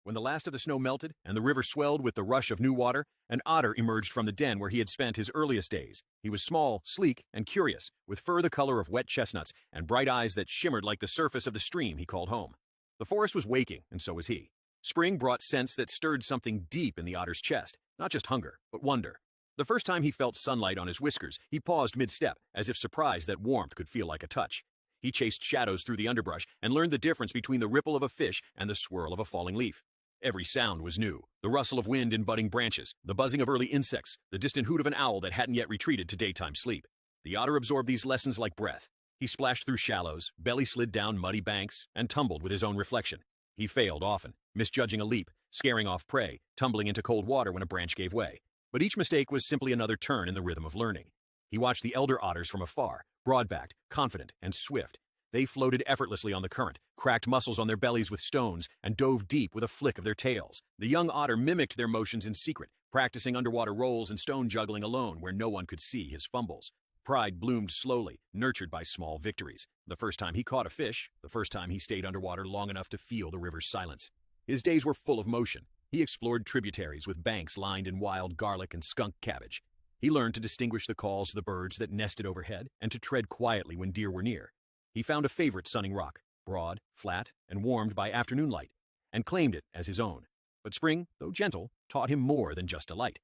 When the last of the snow melted and the river swelled with the rush of new water, an otter emerged from the den where he had spent his earliest days. He was small, sleek, and curious, with fur the color of wet chestnuts and bright eyes that shimmered like the surface of the stream he called home. The forest was waking, and so was he. Spring brought scents that stirred something deep in the otter's chest, not just hunger, but wonder. The first time he felt sunlight on his whiskers, he paused mid-step, as if surprised that warmth could feel like a touch. He chased shadows through the underbrush and learned the difference between the ripple of a fish and the swirl of a falling leaf. Every sound was new: the rustle of wind in budding branches, the buzzing of early insects, the distant hoot of an owl that hadn't yet retreated to daytime sleep. The otter absorbed these lessons like breath. He splashed through shallows, belly slid down muddy banks, and tumbled with his own reflection. He failed often, misjudging a leap, scaring off prey, tumbling into cold water when a branch gave way. But each mistake was simply another turn in the rhythm of learning. He watched the elder otters from afar, broad-backed, confident, and swift. They floated effortlessly on the current, cracked muscles on their bellies with stones, and dove deep with a flick of their tails. The young otter mimicked their motions in secret, practicing underwater rolls and stone juggling alone where no one could see his fumbles. Pride bloomed slowly, nurtured by small victories. The first time he caught a fish, the first time he stayed underwater long enough to feel the river's silence. His days were full of motion. He explored tributaries with banks lined in wild garlic and skunk cabbage. He learned to distinguish the calls of the birds that nested overhead and to tread quietly when deer were near. He found a favorite sunning rock, broad, flat, and warmed by afternoon light, and claimed it as his own. But spring, though gentle, taught him more than just delight.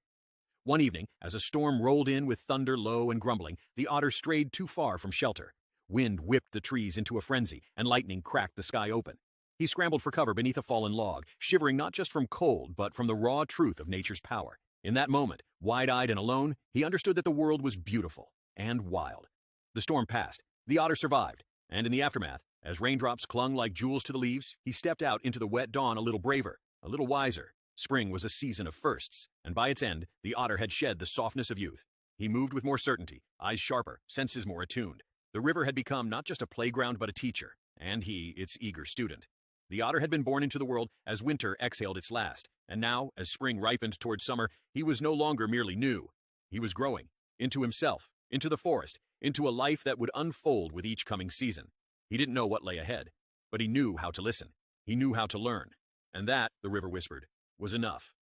One evening, as a storm rolled in with thunder low and grumbling, the otter strayed too far from shelter. Wind whipped the trees into a frenzy, and lightning cracked the sky open. He scrambled for cover beneath a fallen log, shivering not just from cold, but from the raw truth of nature's power. In that moment, wide-eyed and alone, he understood that the world was beautiful and wild. The storm passed. The otter survived. And in the aftermath, as raindrops clung like jewels to the leaves, he stepped out into the wet dawn a little braver, a little wiser. Spring was a season of firsts, and by its end, the otter had shed the softness of youth. He moved with more certainty, eyes sharper, senses more attuned. The river had become not just a playground but a teacher, and he its eager student. The otter had been born into the world as winter exhaled its last, and now, as spring ripened toward summer, he was no longer merely new. He was growing, into himself, into the forest, into a life that would unfold with each coming season. He didn't know what lay ahead, but he knew how to listen. He knew how to learn. And that, the river whispered, was enough.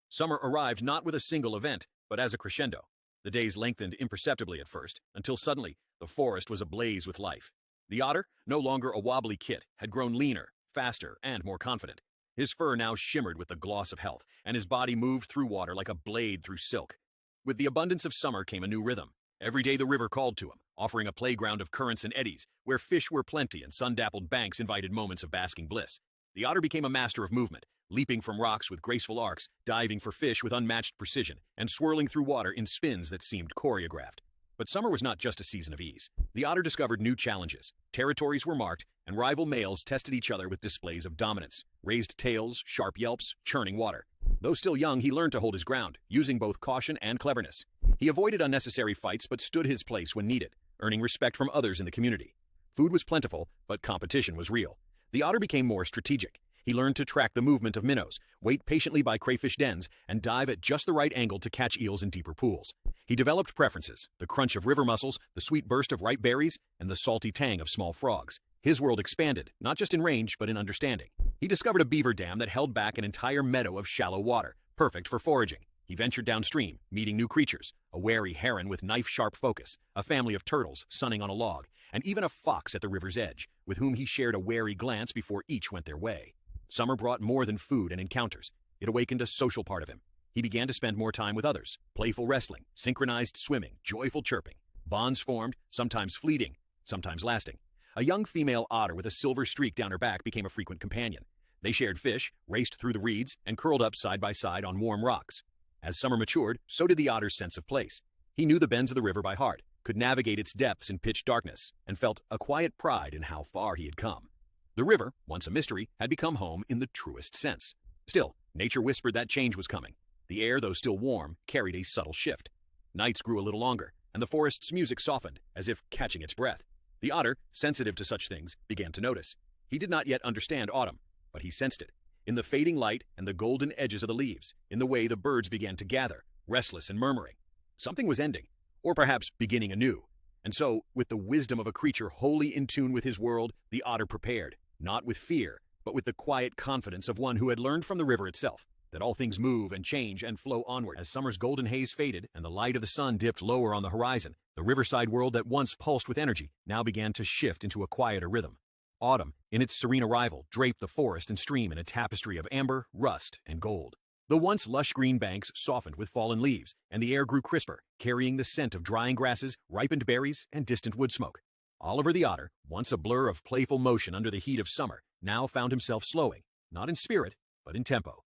Summer arrived not with a single event, but as a crescendo. The days lengthened imperceptibly at first, until suddenly the forest was ablaze with life. The otter, no longer a wobbly kit, had grown leaner, faster, and more confident. His fur now shimmered with the gloss of health, and his body moved through water like a blade through silk. With the abundance of summer came a new rhythm. Every day the river called to him, offering a playground of currents and eddies, where fish were plenty and sun-dappled banks invited moments of basking bliss. The otter became a master of movement, leaping from rocks with graceful arcs, diving for fish with unmatched precision, and swirling through water in spins that seemed choreographed. But summer was not just a season of ease. The otter discovered new challenges. Territories were marked, and rival males tested each other with displays of dominance. Raised tails, sharp yelps, churning water. Though still young, he learned to hold his ground, using both caution and cleverness. He avoided unnecessary fights but stood his place when needed, earning respect from others in the community. Food was plentiful, but competition was real. The otter became more strategic. He learned to track the movement of minnows, wait patiently by crayfish dens, and dive at just the right angle to catch eels in deeper pools. He developed preferences: the crunch of river mussels, the sweet burst of ripe berries, and the salty tang of small frogs. His world expanded, not just in range, but in understanding. He discovered a beaver dam that held back an entire meadow of shallow water, perfect for foraging. He ventured downstream, meeting new creatures: a wary heron with knife-sharp focus, a family of turtles sunning on a log, and even a fox at the river's edge, with whom he shared a wary glance before each went their way. Summer brought more than food and encounters. It awakened a social part of him. He began to spend more time with others: playful wrestling, synchronized swimming, joyful chirping. Bonds formed, sometimes fleeting, sometimes lasting. A young female otter with a silver streak down her back became a frequent companion. They shared fish, raced through the reeds, and curled up side by side on warm rocks. As summer matured, so did the otter's sense of place. He knew the bends of the river by heart, could navigate its depths in pitch darkness, and felt a quiet pride in how far he had come. The river, once a mystery, had become home in the truest sense. Still, nature whispered that change was coming. The air, though still warm, carried a subtle shift. Nights grew a little longer, and the forest's music softened, as if catching its breath. The otter, sensitive to such things, began to notice. He did not yet understand autumn, but he sensed it. In the fading light and the golden edges of the leaves, in the way the birds began to gather, restless and murmuring. Something was ending, or perhaps beginning anew. And so, with the wisdom of a creature wholly in tune with his world, the otter prepared, not with fear, but with the quiet confidence of one who had learned from the river itself that all things move and change and flow onward. As summer's golden haze faded and the light of the sun dipped lower on the horizon, the riverside world that once pulsed with energy now began to shift into a quieter rhythm. Autumn, in its serene arrival, draped the forest and stream in a tapestry of amber, rust, and gold. The once lush green banks softened with fallen leaves, and the air grew crisper, carrying the scent of drying grasses, ripened berries, and distant wood smoke. Oliver the otter, once a blur of playful motion under the heat of summer, now found himself slowing, not in spirit, but in tempo.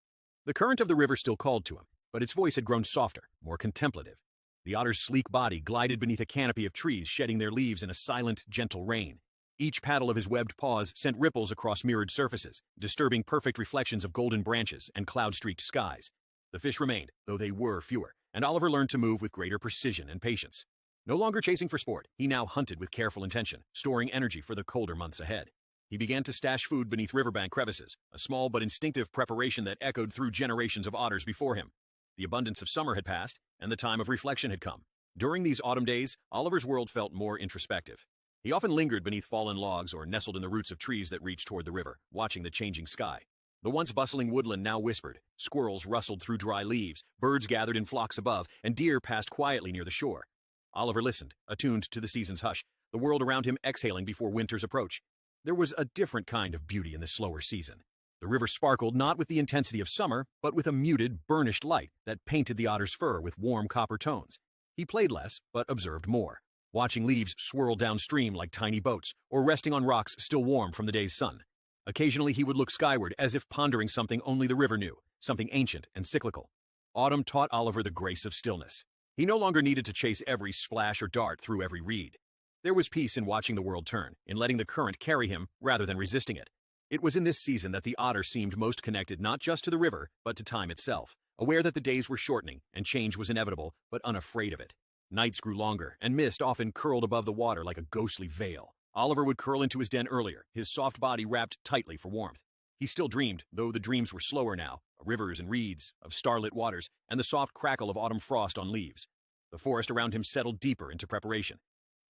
The current of the river still called to him, but its voice had grown softer, more contemplative. The otter's sleek body glided beneath a canopy of trees, shedding their leaves in a silent, gentle rain. Each paddle of his webbed paws sent ripples across mirrored surfaces, disturbing perfect reflections of golden branches and cloud-streaked skies. The fish remained, though they were fewer, and Oliver learned to move with greater precision and patience. No longer chasing for sport, he now hunted with careful intention, storing energy for the colder months ahead. He began to stash food beneath riverbank crevices, a small but instinctive preparation that echoed through generations of otters before him. The abundance of summer had passed, and the time of reflection had come. During these autumn days, Oliver's world felt more introspective. He often lingered beneath fallen logs or nestled in the roots of trees that reached toward the river, watching the changing sky. The once bustling woodland now whispered, squirrels rustled through dry leaves, birds gathered in flocks above, and deer passed quietly near the shore. Oliver listened, attuned to the season's hush, the world around him exhaling before winter's approach. There was a different kind of beauty in this slower season. The river sparkled not with the intensity of summer, but with a muted, burnished light that painted the otter's fur with warm copper tones. He played less, but observed more, watching leaves swirl downstream like tiny boats, or resting on rocks still warm from the day's sun. Occasionally he would look skyward as if pondering something only the river knew, something ancient and cyclical. Autumn taught Oliver the grace of stillness. He no longer needed to chase every splash or dart through every reed. There was peace in watching the world turn, in letting the current carry him rather than resisting it. It was in this season that the otter seemed most connected not just to the river, but to time itself, aware that the days were shortening and change was inevitable, but unafraid of it. Nights grew longer, and mist often curled above the water like a ghostly veil. Oliver would curl into his den earlier, his soft body wrapped tightly for warmth. He still dreamed, though the dreams were slower now, of rivers and reeds, of starlit waters, and the soft crackle of autumn frost on leaves. The forest around him settled deeper into preparation.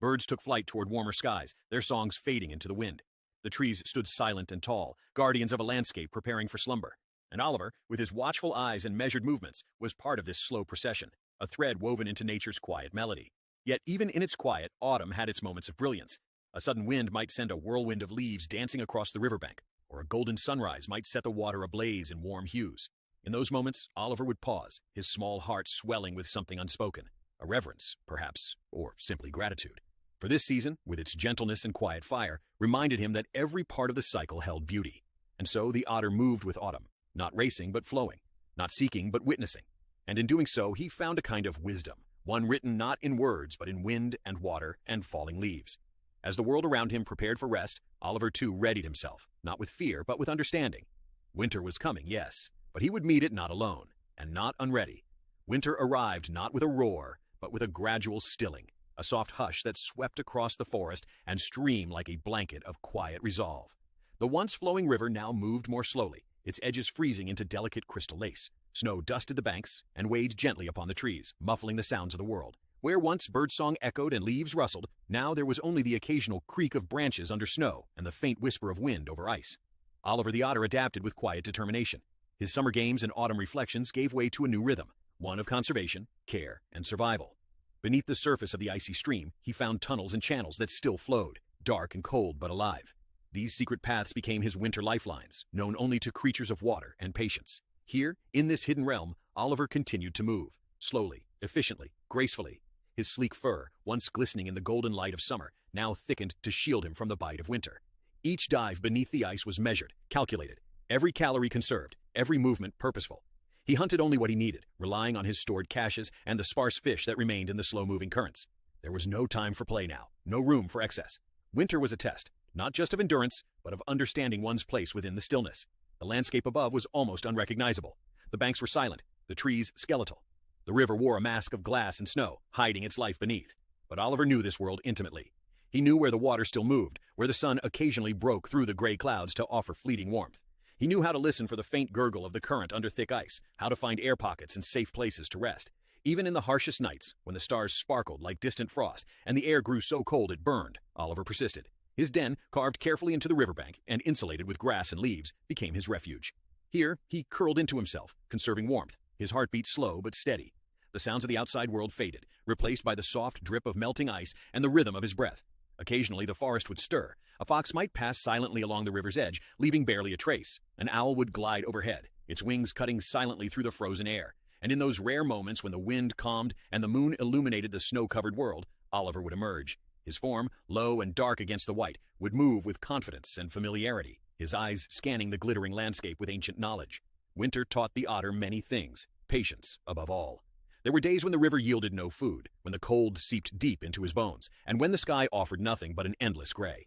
Birds took flight toward warmer skies, their songs fading into the wind. The trees stood silent and tall, guardians of a landscape preparing for slumber. And Oliver, with his watchful eyes and measured movements, was part of this slow procession, a thread woven into nature's quiet melody. Yet even in its quiet, autumn had its moments of brilliance. A sudden wind might send a whirlwind of leaves dancing across the riverbank, or a golden sunrise might set the water ablaze in warm hues. In those moments, Oliver would pause, his small heart swelling with something unspoken, a reverence, perhaps, or simply gratitude. For this season, with its gentleness and quiet fire, reminded him that every part of the cycle held beauty. And so the otter moved with autumn, not racing but flowing, not seeking but witnessing. And in doing so, he found a kind of wisdom, one written not in words but in wind and water and falling leaves. As the world around him prepared for rest, Oliver too readied himself, not with fear but with understanding. Winter was coming, yes, but he would meet it not alone, and not unready. Winter arrived not with a roar, but with a gradual stilling, a soft hush that swept across the forest and streamed like a blanket of quiet resolve. The once flowing river now moved more slowly, its edges freezing into delicate crystal lace. Snow dusted the banks and weighed gently upon the trees, muffling the sounds of the world. Where once birdsong echoed and leaves rustled, now there was only the occasional creak of branches under snow and the faint whisper of wind over ice. Oliver the otter adapted with quiet determination. His summer games and autumn reflections gave way to a new rhythm, one of conservation, care, and survival. Beneath the surface of the icy stream, he found tunnels and channels that still flowed, dark and cold but alive. These secret paths became his winter lifelines, known only to creatures of water and patience. Here, in this hidden realm, Oliver continued to move, slowly, efficiently, gracefully. His sleek fur, once glistening in the golden light of summer, now thickened to shield him from the bite of winter. Each dive beneath the ice was measured, calculated, every calorie conserved, every movement purposeful. He hunted only what he needed, relying on his stored caches and the sparse fish that remained in the slow-moving currents. There was no time for play now, no room for excess. Winter was a test, not just of endurance, but of understanding one's place within the stillness. The landscape above was almost unrecognizable. The banks were silent, the trees skeletal. The river wore a mask of glass and snow, hiding its life beneath. But Oliver knew this world intimately. He knew where the water still moved, where the sun occasionally broke through the gray clouds to offer fleeting warmth. He knew how to listen for the faint gurgle of the current under thick ice, how to find air pockets and safe places to rest. Even in the harshest nights, when the stars sparkled like distant frost and the air grew so cold it burned, Oliver persisted. His den, carved carefully into the riverbank and insulated with grass and leaves, became his refuge. Here, he curled into himself, conserving warmth, his heartbeat slow but steady. The sounds of the outside world faded, replaced by the soft drip of melting ice and the rhythm of his breath. Occasionally, the forest would stir. A fox might pass silently along the river's edge, leaving barely a trace. An owl would glide overhead, its wings cutting silently through the frozen air. And in those rare moments when the wind calmed and the moon illuminated the snow-covered world, Oliver would emerge. His form, low and dark against the white, would move with confidence and familiarity, his eyes scanning the glittering landscape with ancient knowledge. Winter taught the otter many things, patience above all. There were days when the river yielded no food, when the cold seeped deep into his bones, and when the sky offered nothing but an endless gray.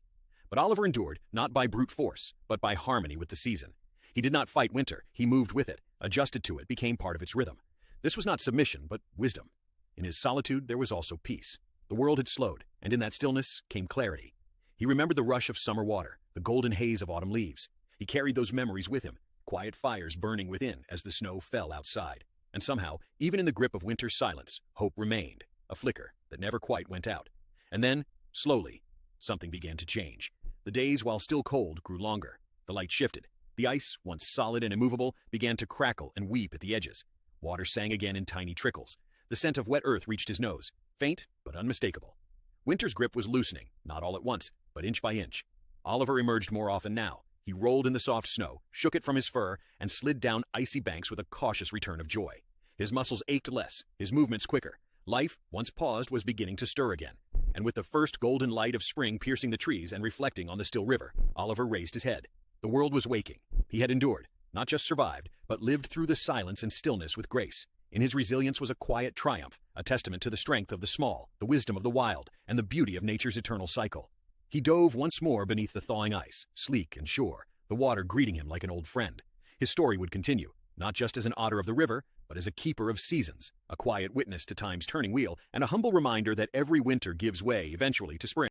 But Oliver endured, not by brute force, but by harmony with the season. He did not fight winter, he moved with it, adjusted to it, became part of its rhythm. This was not submission, but wisdom. In his solitude there was also peace. The world had slowed, and in that stillness came clarity. He remembered the rush of summer water, the golden haze of autumn leaves. He carried those memories with him, quiet fires burning within as the snow fell outside. And somehow, even in the grip of winter's silence, hope remained, a flicker that never quite went out. And then, slowly, something began to change. The days, while still cold, grew longer. The light shifted. The ice, once solid and immovable, began to crackle and weep at the edges. Water sang again in tiny trickles. The scent of wet earth reached his nose, faint but unmistakable. Winter's grip was loosening, not all at once, but inch by inch. Oliver emerged more often now. He rolled in the soft snow, shook it from his fur, and slid down icy banks with a cautious return of joy. His muscles ached less, his movements quicker. Life, once paused, was beginning to stir again. And with the first golden light of spring piercing the trees and reflecting on the still river, Oliver raised his head. The world was waking. He had endured, not just survived, but lived through the silence and stillness with grace. In his resilience was a quiet triumph, a testament to the strength of the small, the wisdom of the wild, and the beauty of nature's eternal cycle. He dove once more beneath the thawing ice, sleek and sure, the water greeting him like an old friend. His story would continue, not just as an otter of the river, but as a keeper of seasons, a quiet witness to time's turning wheel, and a humble reminder that every winter gives way eventually to spring.